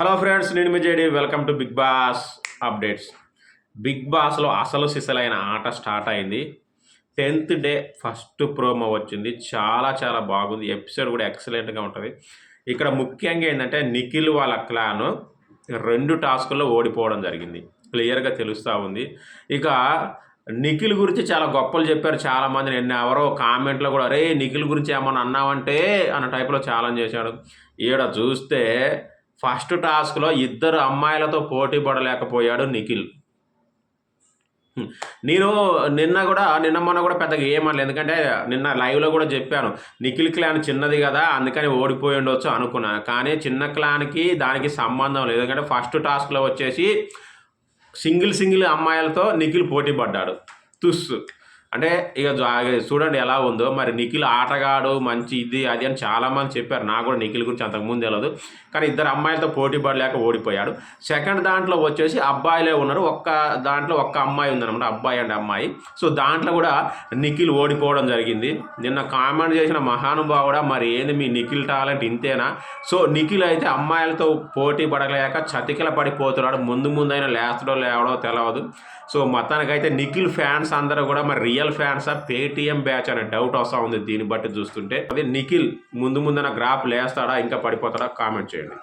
Hello friends, నేను మీ JD. Welcome to Bigg Boss updates. Bigg బాస్లో అసలు సిసలైన ఆట స్టార్ట్ అయింది. 10th డే ఫస్ట్ ప్రోమో వచ్చింది. చాలా చాలా బాగుంది. ఎపిసోడ్ కూడా ఎక్సలెంట్గా ఉంటుంది. ఇక్కడ ముఖ్యంగా ఏంటంటే నిఖిల్ వాళ్ళ క్లాను 2 టాస్కుల్లో ఓడిపోవడం జరిగింది. క్లియర్గా తెలుస్తూ ఉంది. ఇక నిఖిల్ గురించి చాలా గొప్పలు చెప్పారు చాలామంది. నిన్న ఎవరో కామెంట్లో కూడా అరే నిఖిల్ గురించి ఏమన్నా అన్నావంటే అన్న టైప్లో ఛాలెంజ్ చేశాడు. ఈడ చూస్తే ఫస్ట్ టాస్క్లో 2 అమ్మాయిలతో పోటీ పడలేకపోయాడు నిఖిల్. నేను నిన్న మొన్న కూడా పెద్దగా ఏమనలేదు. ఎందుకంటే నిన్న లైవ్లో కూడా చెప్పాను, నిఖిల్ క్లాన్ చిన్నది కదా అందుకని ఓడిపోయి ఉండొచ్చు అనుకున్నాను. కానీ చిన్న క్లాన్కి దానికి సంబంధం లేదు. ఎందుకంటే ఫస్ట్ టాస్క్లో వచ్చేసి సింగిల్ అమ్మాయిలతో నిఖిల్ పోటీ పడ్డాడు. తుస్సు అంటే ఇక చూడండి ఎలా ఉందో. మరి నిఖిల్ ఆటగాడు మంచి ఇది అది అని చాలామంది చెప్పారు. నాకు కూడా నిఖిల్ గురించి అంతకుముందు తెలియదు. కానీ 2 అమ్మాయిలతో పోటీ పడలేక ఓడిపోయాడు. సెకండ్ దాంట్లో వచ్చేసి అబ్బాయిలే ఉన్నారు. దాంట్లో ఒక్క అమ్మాయి ఉందన్నమాట, అబ్బాయి అండ్ అమ్మాయి. సో దాంట్లో కూడా నిఖిల్ ఓడిపోవడం జరిగింది. నిన్న కామెంట్ చేసిన మహానుభావుడా మరి ఏంది మీ నిఖిల్ టాలెంట్ ఇంతేనా? సో నిఖిల్ అయితే అమ్మాయిలతో పోటీ పడలేక చతికిల పడిపోతున్నాడు. ముందైనా లేస్తాడో లేవడో తెలియదు. సో మొత్తానికైతే నిఖిల్ ఫ్యాన్స్ అందరూ కూడా మరి రియల్ ఫ్యాన్సా పేటీఎం బ్యాచ్ అనే డౌట్ వస్తూ ఉంది దీన్ని బట్టి చూస్తుంటే. అదే నిఖిల్ ముందున గ్రాఫ్ లేస్తాడా ఇంకా పడిపోతాడా కామెంట్ చేయండి.